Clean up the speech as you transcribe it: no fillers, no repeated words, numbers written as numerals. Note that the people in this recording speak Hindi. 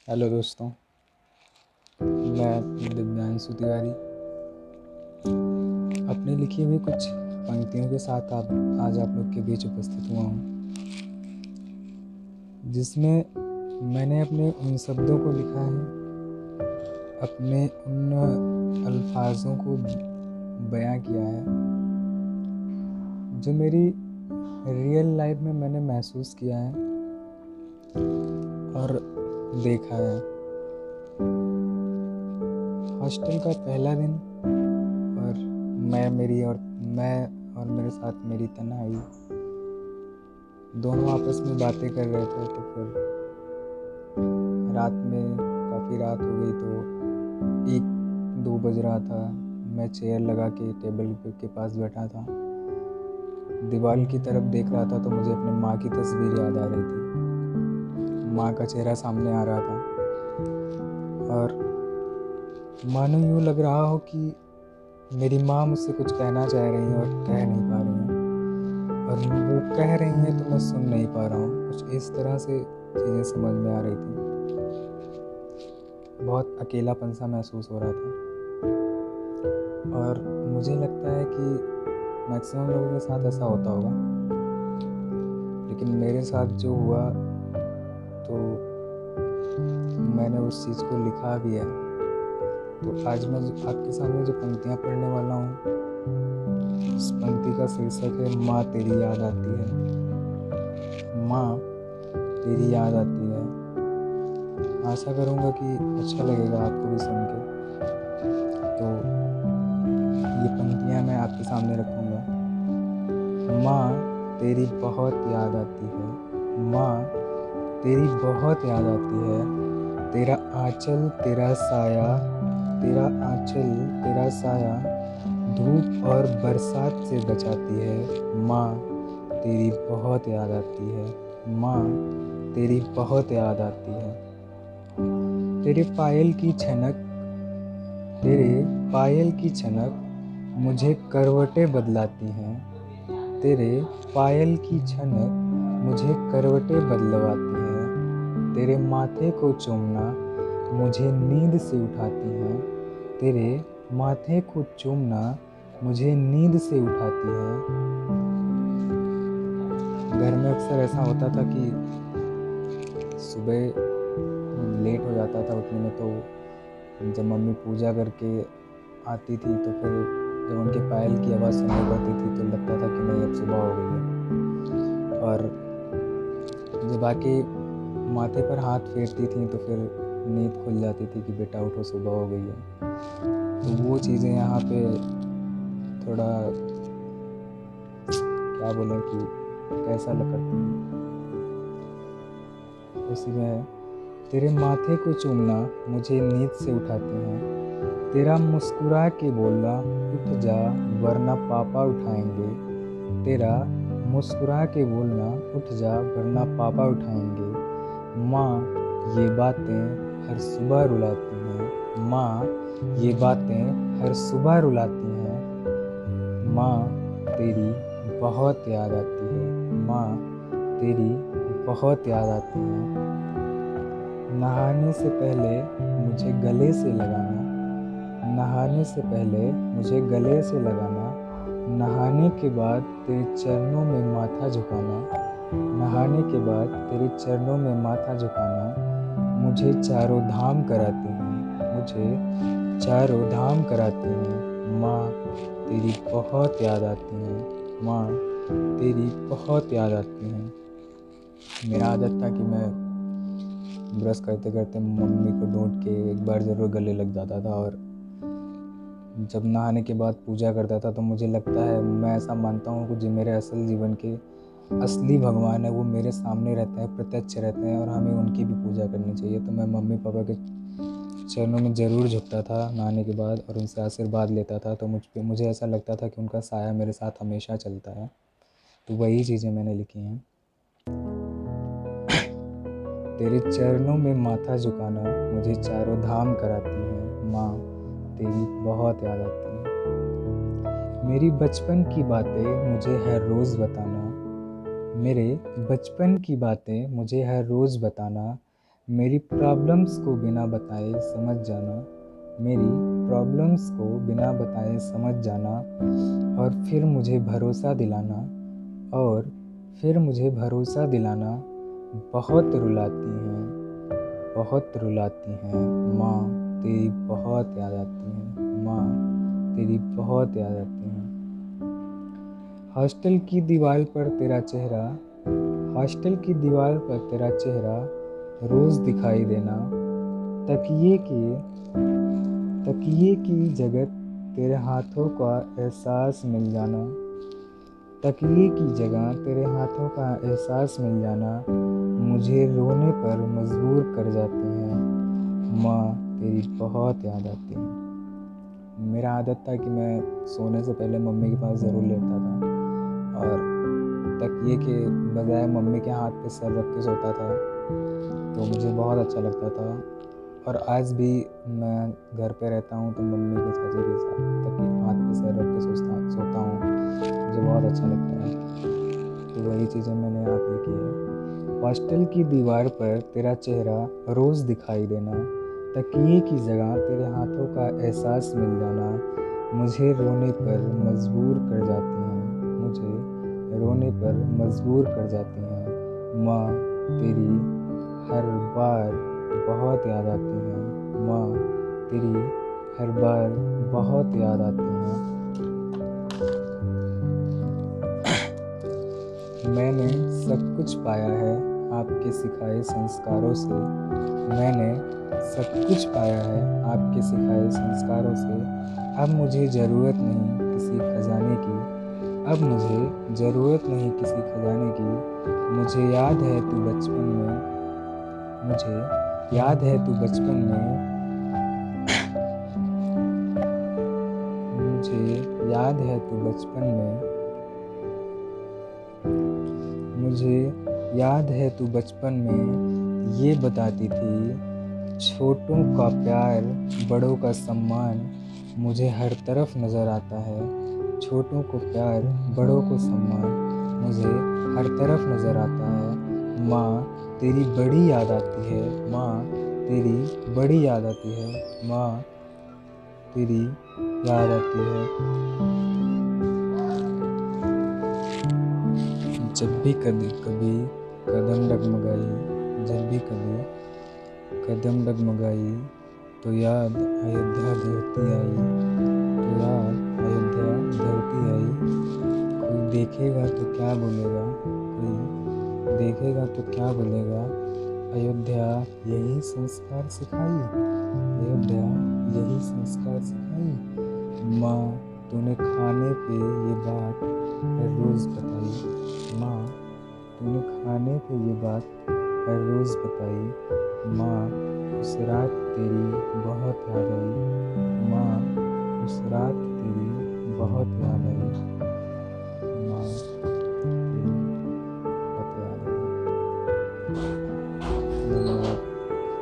हेलो दोस्तों, मैं दिव्यांशु तिवारी अपनी लिखी हुई कुछ पंक्तियों के साथ आज आप लोग के बीच उपस्थित हुआ हूँ, जिसमें मैंने अपने उन शब्दों को लिखा है, अपने उन अल्फाजों को बयां किया है जो मेरी रियल लाइफ में मैंने महसूस किया है और देखा है। हॉस्टल का पहला दिन और मैं मेरे साथ मेरी तन्हाई, दोनों आपस में बातें कर रहे थे। तो फिर रात में काफ़ी रात हो गई, तो 1-2 बज रहा था। मैं चेयर लगा के टेबल के पास बैठा था, दीवार की तरफ देख रहा था, तो मुझे अपने माँ की तस्वीर याद आ रही थी। माँ का चेहरा सामने आ रहा था और मानो यूँ लग रहा हो कि मेरी माँ मुझसे कुछ कहना चाह रही हैं और कह नहीं पा रही हैं, और वो कह रही हैं तो मैं सुन नहीं पा रहा हूँ। कुछ इस तरह से चीज़ें समझ में आ रही थी। बहुत अकेलापन सा महसूस हो रहा था और मुझे लगता है कि मैक्सिमम लोगों के साथ ऐसा होता होगा, लेकिन मेरे साथ जो हुआ तो मैंने उस चीज़ को लिखा भी है। तो आज मैं आपके सामने जो पंक्तियाँ पढ़ने वाला हूँ, उस पंक्ति का शीर्षक है माँ तेरी याद आती है। माँ तेरी याद आती है। आशा करूँगा कि अच्छा लगेगा आपको भी सुन के। तो ये पंक्तियाँ मैं आपके सामने रखूँगा। माँ तेरी बहुत याद आती है, माँ तेरी बहुत याद आती है। तेरा आँचल तेरा साया, तेरा आँचल तेरा साया धूप और बरसात से बचाती है। माँ तेरी बहुत याद आती है, माँ तेरी बहुत याद आती है। तेरे पायल की छनक, तेरे पायल की छनक मुझे करवटें बदलाती हैं। तेरे पायल की छनक मुझे करवटें बदलवाती हैं। तेरे माथे को चूमना मुझे नींद से उठाती हैं। तेरे माथे को चूमना मुझे नींद से उठाती हैं। घर में अक्सर ऐसा होता था कि सुबह लेट हो जाता था उठने में, तो जब मम्मी पूजा करके आती थी तो फिर जब उनके पायल की आवाज़ सुनाई पड़ती थी तो लगता था कि नहीं, अब सुबह हो गई है। और जब आके माथे पर हाथ फेरती थी तो फिर नींद खुल जाती थी कि बेटा उठो, सुबह हो गई है। तो वो चीज़ें यहाँ पे थोड़ा क्या बोलें कि कैसा लग करती हैं। उसी में तेरे माथे को चूमना मुझे नींद से उठाती हैं। तेरा मुस्कुरा के बोलना उठ जा वरना पापा उठाएंगे। तेरा मुस्कुरा के बोलना उठ जा वरना पापा उठाएंगे। माँ ये बातें हर सुबह रुलाती हैं। माँ ये बातें हर सुबह रुलाती हैं। माँ तेरी बहुत याद आती है, माँ तेरी बहुत याद आती है। नहाने से पहले मुझे गले से लगाना, नहाने से पहले मुझे गले से लगाना। नहाने के बाद तेरे चरणों में माथा झुकाना, नहाने के बाद तेरे चरणों में माथा झुकाना। मुझे चारों धाम कराती हैं, मुझे चारों धाम कराती हैं। माँ तेरी बहुत याद आती हैं, माँ तेरी बहुत याद आती हैं। मेरा आदत था कि मैं ब्रश करते करते मम्मी को डांट के एक बार ज़रूर गले लग जाता था, और जब नहाने के बाद पूजा करता था तो मुझे लगता है, मैं ऐसा मानता हूँ कि जो मेरे असल जीवन के असली भगवान है वो मेरे सामने रहते हैं, प्रत्यक्ष रहते हैं, और हमें उनकी भी पूजा करनी चाहिए। तो मैं मम्मी पापा के चरणों में ज़रूर झुकता था नहाने के बाद और उनसे आशीर्वाद लेता था। तो मुझे ऐसा लगता था कि उनका साया मेरे साथ हमेशा चलता है। तो वही चीज़ें मैंने लिखी हैं। तेरे चरणों में माथा झुकाना मुझे चारों धाम कराती है। माँ तेरी बहुत याद आती है। मेरी बचपन की बातें मुझे हर रोज़ बताना, मेरे बचपन की बातें मुझे हर रोज़ बताना। मेरी प्रॉब्लम्स को बिना बताए समझ जाना, मेरी प्रॉब्लम्स को बिना बताए समझ जाना, और फिर मुझे भरोसा दिलाना, और फिर मुझे भरोसा दिलाना। बहुत रुलाती हैं, बहुत रुलाती हैं माँ, तेरी बहुत याद आती है माँ, तेरी बहुत याद आती है। हॉस्टल की दीवार पर तेरा चेहरा, हॉस्टल की दीवार पर तेरा चेहरा रोज़ दिखाई देना। तकिए की जगह तेरे हाथों का एहसास मिल जाना, तकिए की जगह तेरे हाथों का एहसास मिल जाना, मुझे रोने पर मजबूर कर जाती हैं माँ, तेरी बहुत याद आती है। मेरा आदत था कि मैं सोने से पहले मम्मी के पास ज़रूर लेटता था, और तकिए के बजाय मम्मी के हाथ पे सर रख के सोता था, तो मुझे बहुत अच्छा लगता था। और आज भी मैं घर पे रहता हूँ तो मम्मी के चाचा के साथ तकिए हाथ पे सर रख के सोता हूँ, मुझे बहुत अच्छा लगता है। तो वही चीज़ें मैंने यहाँ पे की है। हॉस्टल की दीवार पर तेरा चेहरा रोज़ दिखाई देना, तकिए की जगह तेरे हाथों का एहसास मिल जाना, मुझे रोने पर मजबूर कर जाती हैं, मुझे रोने पर मजबूर कर जाती हैं माँ, तेरी हर बार बहुत याद आती है माँ, तेरी हर बार बहुत याद आती है। मैंने सब कुछ पाया है आपके सिखाए संस्कारों से, मैंने सब कुछ पाया है आपके सिखाए संस्कारों से। अब मुझे ज़रूरत नहीं किसी खजाने की, अब मुझे ज़रूरत नहीं किसी खजाने की। मुझे याद है तू बचपन में, मुझे याद है तू बचपन में, मुझे याद है तू बचपन में, मुझे याद है तू बचपन में ये बताती थी, छोटों का प्यार बड़ों का सम्मान मुझे हर तरफ नज़र आता है। छोटों को प्यार बड़ों को सम्मान मुझे हर तरफ नज़र आता है माँ, तेरी बड़ी याद आती है माँ, तेरी बड़ी याद आती है माँ, तेरी याद आती है। जब भी कभी कदम डगमगाई, जब भी कभी कदम डगमगाई, तो याद अयोध्या धरती आई, तो याद अयोध्या धरती आई। कोई देखेगा तो क्या बोलेगा, कोई देखेगा तो क्या बोलेगा, अयोध्या यही संस्कार सिखाई, अयोध्या यही संस्कार सिखाई। माँ, तूने खाने पे ये बात हर रोज़ बताई, माँ, तूने खाने पे ये बात हर रोज़ बताई माँ, उस रात तेरी बहुत याद आई माँ, उस रात तेरी बहुत याद आई।